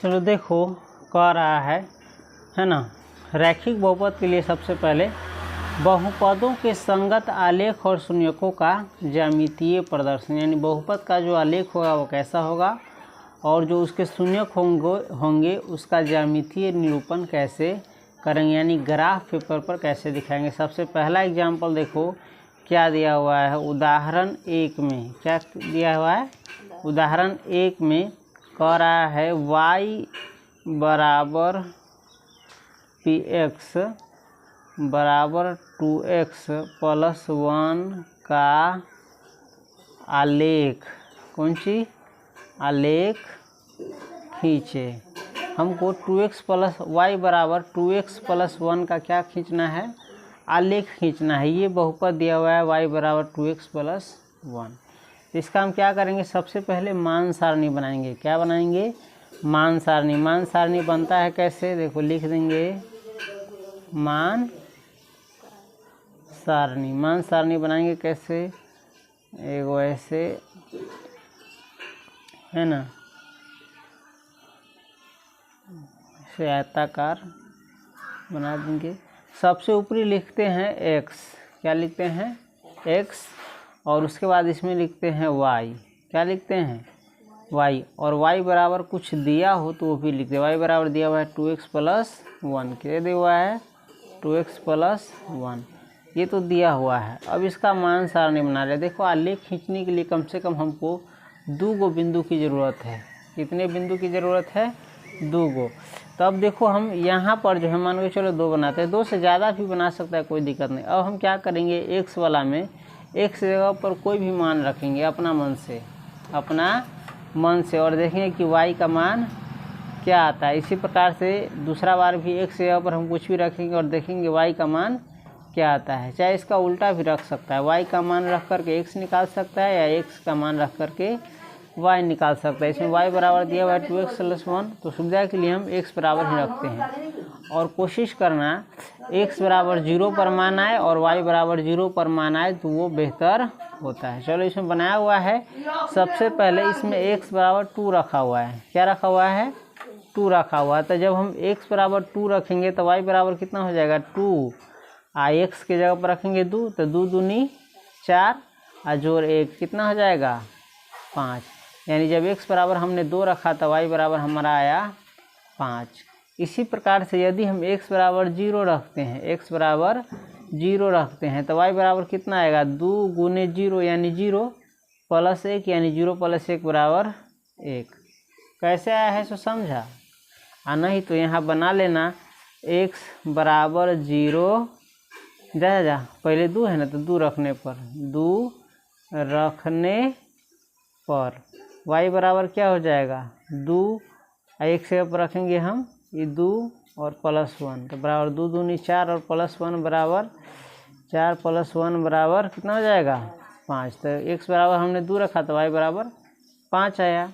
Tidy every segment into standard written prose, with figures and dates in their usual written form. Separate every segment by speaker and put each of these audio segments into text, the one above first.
Speaker 1: चलो देखो कह रहा है ना। रैखिक बहुपद के लिए सबसे पहले बहुपदों के संगत आलेख और शून्यकों का ज्यामितीय प्रदर्शन, यानी बहुपद का जो आलेख होगा वो कैसा होगा और जो उसके शून्यक होंगे उसका ज्यामितीय निरूपण कैसे करेंगे, यानी ग्राफ पेपर पर कैसे दिखाएंगे। सबसे पहला एग्जाम्पल देखो क्या दिया हुआ है। उदाहरण 1 में क्या दिया हुआ है? उदाहरण 1 में कह रहा है y बराबर px बराबर 2x प्लस 1 का आलेख, कौन सी आलेख खींचे। हमको 2x प्लस y बराबर 2x प्लस 1 का क्या खींचना है? आलेख खींचना है। ये बहुपद दिया हुआ है y बराबर 2x प्लस 1। इसका हम क्या करेंगे? सबसे पहले मान सारणी बनाएंगे। क्या बनाएंगे? मान सारणी। मान सारणी बनता है कैसे? देखो लिख देंगे मान सारणी। मान सारणी बनाएंगे कैसे? एक ऐसे है ना, इसे आयताकार बना देंगे। सबसे ऊपरी लिखते हैं x, क्या लिखते हैं? x, और उसके बाद इसमें लिखते हैं y, क्या लिखते हैं? y, और y बराबर कुछ दिया हो तो वो भी लिखते हैं। y बराबर दिया हुआ है 2x प्लस 1, क्या दिया हुआ है? 2x प्लस 1, ये तो दिया हुआ है। अब इसका मान सारणी बना रहे। देखो आलेख खींचने के लिए कम से कम हमको 2 बिंदु की ज़रूरत है। कितने बिंदु की ज़रूरत है? 2। तो अब देखो हम यहाँ पर जो है मान के चलो 2 बनाते हैं, 2 से ज़्यादा भी बना सकता है, कोई दिक्कत नहीं। अब हम क्या करेंगे? x वाला में x जगह पर कोई भी मान रखेंगे अपना मन से और देखेंगे कि y का मान क्या आता है। इसी प्रकार से दूसरा बार भी x जगह पर हम कुछ भी रखेंगे और देखेंगे y का मान क्या आता है। चाहे इसका उल्टा भी रख सकता है, y का मान रख करके x निकाल सकता है या x का मान रख करके y निकाल सकता है। इसमें y बराबर दिया हुआ है 2x प्लस 1, तो सुविधा के लिए हम x बराबर ही रखते हैं और कोशिश करना x बराबर 0 पर मान आए और y बराबर 0 पर मान आए तो वो बेहतर होता है। चलो इसमें बनाया हुआ है। सबसे पहले इसमें x बराबर 2 रखा हुआ है। क्या रखा हुआ है? 2 रखा हुआ है। तो जब हम x बराबर 2 रखेंगे तो y बराबर कितना हो जाएगा? 2। x के जगह पर रखेंगे 2, तो 2 दूनी 4 और जोड़ 1 कितना हो जाएगा? 5। यानी जब x बराबर हमने 2 रखा तो y बराबर हमारा आया 5। इसी प्रकार से यदि हम x बराबर 0 रखते हैं, x बराबर 0 रखते हैं तो y बराबर कितना आएगा? 2 गुने 0 यानी 0 प्लस 1 यानी 0 प्लस 1 बराबर 1। कैसे आया है सो समझा? नहीं तो यहाँ बना लेना x बराबर 0, जा पहले 2 है ना, तो 2 रखने पर y बराबर क्या हो जाएगा? 2, एक से पर रखेंगे हम ये 2 और प्लस 1, तो बराबर 2 दूनी 4 और प्लस 1 बराबर 4 प्लस 1 बराबर कितना हो जाएगा? 5। तो x बराबर हमने 2 रखा तो y बराबर 5 आया।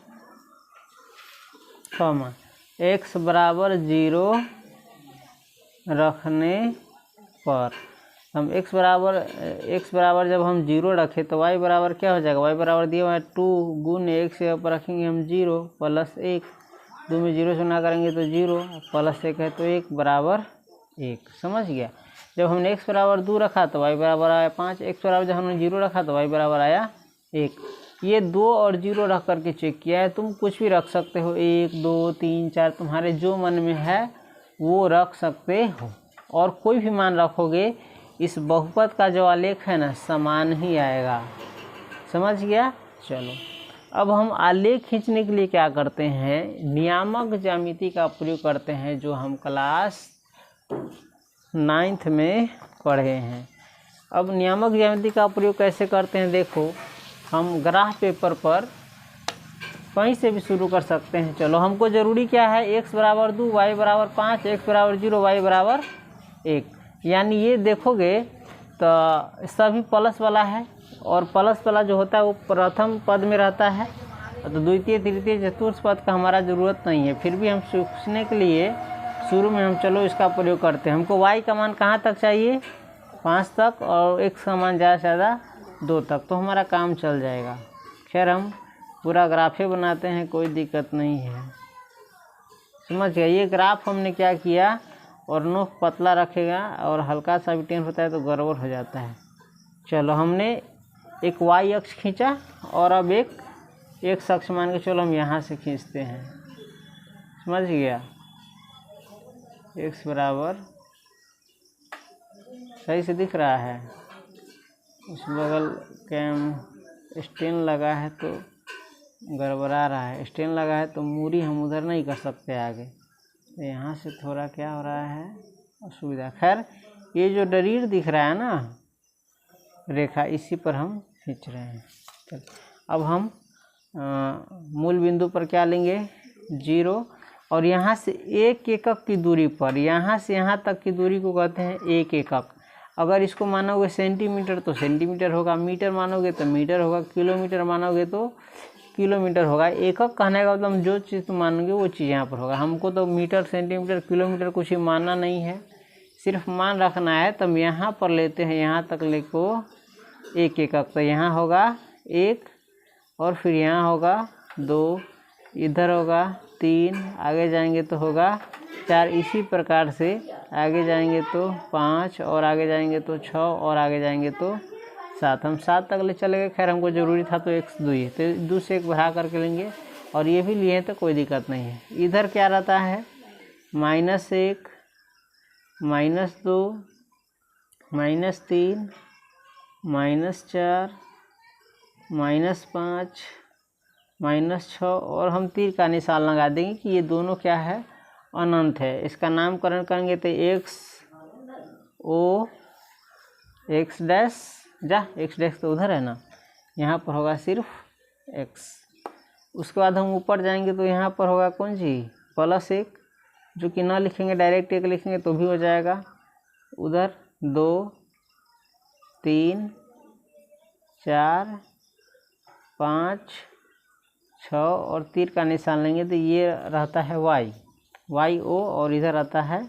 Speaker 1: x बराबर 0 रखने पर हम x बराबर जब हम 0 रखें तो y बराबर क्या हो जाएगा? y बराबर दिया हुआ है 2 गुने 1 से ऊपर रखेंगे हम 0 प्लस 1, 2 में 0 से गुणा करेंगे तो 0 प्लस 1 है तो 1 बराबर 1। समझ गया? जब हमने x बराबर 2 रखा तो y बराबर आया 5। x बराबर जब हमने 0 रखा तो y बराबर आया 1। ये 2 और 0 रख करके चेक किया है। तुम कुछ भी रख सकते हो, 1, 2, 3, 4, तुम्हारे जो मन में है वो रख सकते हो और कोई भी मान रखोगे इस बहुपद का जो आलेख है ना समान ही आएगा। समझ गया? चलो अब हम आलेख खींचने के लिए क्या करते हैं? नियामक ज्यामिति का प्रयोग करते हैं, जो हम क्लास 9th में पढ़े हैं। अब नियामक ज्यामिति का प्रयोग कैसे करते हैं? देखो हम ग्राफ पेपर पर कहीं से भी शुरू कर सकते हैं। चलो हमको ज़रूरी क्या है? x बराबर 2, y बराबर 5, x बराबर 0, y बराबर 1। यानी ये देखोगे तो सभी प्लस वाला है और प्लस वाला जो होता है वो प्रथम पद में रहता है, तो द्वितीय तृतीय चतुर्थ पद का हमारा ज़रूरत नहीं है। फिर भी हम सीखने के लिए शुरू में हम चलो इसका प्रयोग करते हैं। हमको y का मान कहाँ तक चाहिए? 5 तक और x का मान ज़्यादा से ज़्यादा 2 तक, तो हमारा काम चल जाएगा। खैर हम पूरा ग्राफे बनाते हैं, कोई दिक्कत नहीं है। समझ गया। ये ग्राफ हमने क्या किया, और नोक पतला रखेगा और हल्का सा भी टेन होता है तो गड़बड़ हो जाता है। चलो हमने एक वाई अक्ष खींचा और अब एक एक्स अक्ष मान के चलो हम यहाँ से खींचते हैं। समझ गया। एक्स बराबर, सही से दिख रहा है, उस बगल कैम स्टैंड लगा है तो गड़बड़ा रहा है, स्टैंड लगा है तो मूरी हम उधर नहीं कर सकते आगे, तो यहाँ से थोड़ा क्या हो रहा है असुविधा। खैर ये जो डरीर दिख रहा है ना रेखा, इसी पर हम खींच रहे हैं। चल अब हम मूल बिंदु पर क्या लेंगे 0, और यहाँ से 1 एकक की दूरी पर, यहाँ से यहाँ तक की दूरी को कहते हैं 1 एकक। अगर इसको मानोगे सेंटीमीटर तो सेंटीमीटर होगा, मीटर मानोगे तो मीटर होगा, किलोमीटर मानोगे तो किलोमीटर होगा। एकक कहने का मतलब जो चीज़ तुम मानोगे वो चीज़ यहाँ पर होगा। हमको तो मीटर सेंटीमीटर किलोमीटर कुछ ही मानना नहीं है, सिर्फ मान रखना है। तो हम यहाँ पर लेते हैं, यहाँ तक लेको 1 एकक, तो यहाँ होगा 1, और फिर यहाँ होगा 2, इधर होगा 3, आगे जाएंगे तो होगा 4, इसी प्रकार से आगे जाएंगे तो 5, और आगे जाएंगे तो 6, और आगे जाएंगे तो 7। हम 7 तक ले चले गए। खैर हमको ज़रूरी था तो 1 से 2 ही, तो 2 से 1 बढ़ा करके लेंगे, और ये भी लिए तो कोई दिक्कत नहीं है। इधर क्या रहता है -1, -2, -3, -4, -5, -6, और हम तीर का निशान लगा देंगे कि ये दोनों क्या है अनंत है। इसका नामकरण करेंगे तो x O x डैश, जा x डैश तो उधर है ना, यहाँ पर होगा सिर्फ x। उसके बाद हम ऊपर जाएंगे तो यहाँ पर होगा कौन सी +1, जो कि ना लिखेंगे डायरेक्ट 1 लिखेंगे तो भी हो जाएगा। उधर 2, 3, 4, 5, 6, और तीर का निशान लेंगे तो ये रहता है y O, और इधर आता है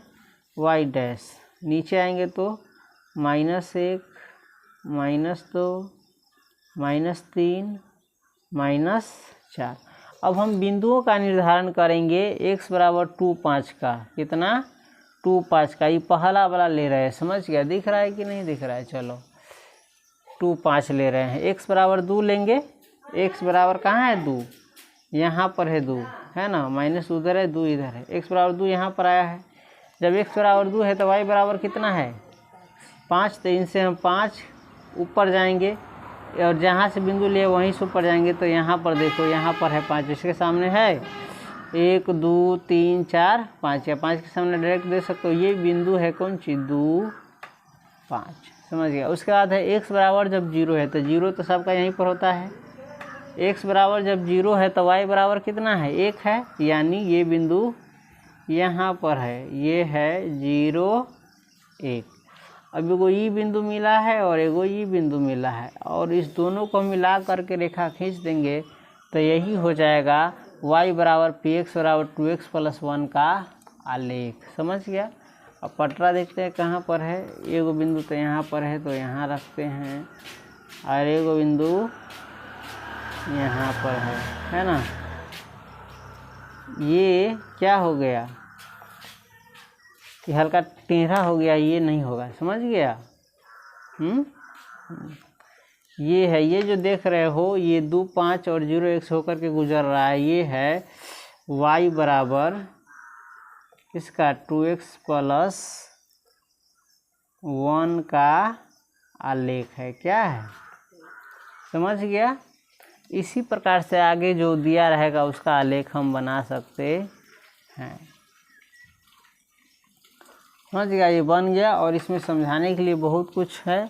Speaker 1: y डैश। नीचे आएंगे तो -1, -2, -3, -4। अब हम बिंदुओं का निर्धारण करेंगे x बराबर 2, 5 का। कितना 2, 5 का, ये पहला वाला ले रहे हैं। समझ गया, दिख रहा है कि नहीं दिख रहा है। चलो 2, 5 ले रहे हैं। x बराबर 2 लेंगे। x बराबर कहाँ है 2, यहाँ पर है 2, है ना, माइनस उधर है 2 इधर है। x बराबर 2 यहाँ पर आया है। जब x बराबर 2 है तो y बराबर कितना है 5, तो इनसे हम 5 ऊपर जाएंगे, और जहाँ से बिंदु लिए वहीं से ऊपर जाएंगे। तो यहाँ पर देखो, यहाँ पर है 5, इसके सामने है 1, 2, 3, 4, 5, या 5 के सामने डायरेक्ट दे सकते हो। ये बिंदु है कौन सी 2, 5। समझ गया। उसके बाद है x बराबर जब 0 है, तो 0 तो सबका यहीं पर होता है। x बराबर जब 0 है तो y बराबर कितना है 1 है, यानी ये बिंदु यहाँ पर है, ये है 0, 1। अब एगो ई बिंदु मिला है और एगो ई बिंदु मिला है, और इस दोनों को मिला करके रेखा खींच देंगे तो यही हो जाएगा y बराबर px बराबर 2x + 1 का आलेख। समझ गया। अब पटरा देखते हैं कहाँ पर है। एगो बिंदु तो यहाँ पर है, तो यहाँ रखते हैं, और एगो बिंदु यहाँ पर है ना। ये क्या हो गया कि हल्का टेढ़ा हो गया, ये नहीं होगा। समझ गया। ये है, ये जो देख रहे हो ये 2, 5 और 0 1 होकर के गुजर रहा है। ये है y बराबर इसका 2x + 1 का आलेख है। क्या है, समझ गया। इसी प्रकार से आगे जो दिया रहेगा उसका आलेख हम बना सकते हैं। समझ गया, ये बन गया। और इसमें समझाने के लिए बहुत कुछ है,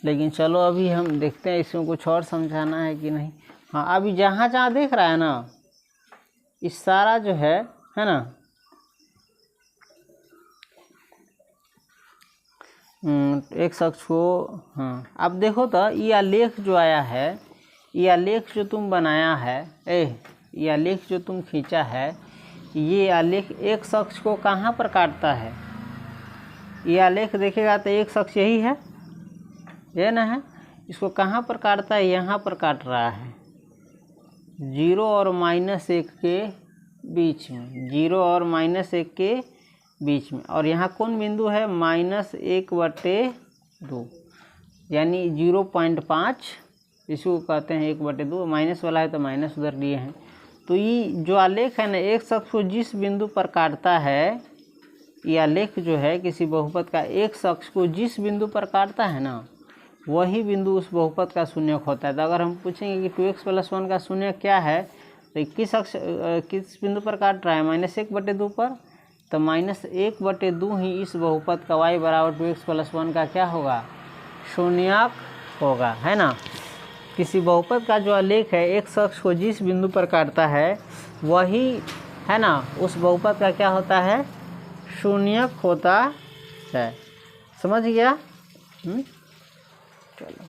Speaker 1: लेकिन चलो अभी हम देखते हैं इसमें कुछ और समझाना है कि नहीं। हाँ, अभी जहाँ जहाँ देख रहा है ना, इस सारा जो है ना, एक अक्ष को, हाँ अब देखो तो ये आलेख जो आया है, ये आलेख जो तुम बनाया है, ये आलेख जो तुम खींचा है, ये आलेख एक अक्ष को कहाँ पर काटता है। ये आलेख देखेगा तो एक अक्ष यही है, ये ना है। इसको कहाँ पर काटता है, यहाँ पर काट रहा है। 0 और -1 के बीच में, 0 और -1 के बीच में। और यहाँ कौन बिंदु है, -1/2, यानी 0.5, इसको कहते हैं 1/2। माइनस वाला है तो माइनस उधर लिए हैं। तो ये जो आलेख है ना, एक अक्ष को जिस बिंदु पर काटता है, ये आलेख जो है किसी बहुपद का एक अक्ष को जिस बिंदु पर काटता है ना, वही बिंदु उस बहुपद का शून्यक होता है। तो अगर हम पूछेंगे कि 2x + 1 का शून्यक क्या है, तो किस बिंदु पर काट रहा है, -1/2 पर, तो -1/2 ही इस बहुपद का y = 2x + 1 का क्या होगा, शून्यक होगा, है ना। किसी बहुपद का जो आलेख है एक अक्ष को जिस बिंदु पर काटता है वही, है ना, उस बहुपद का क्या होता है, शून्यक होता है। समझ गया? चलो।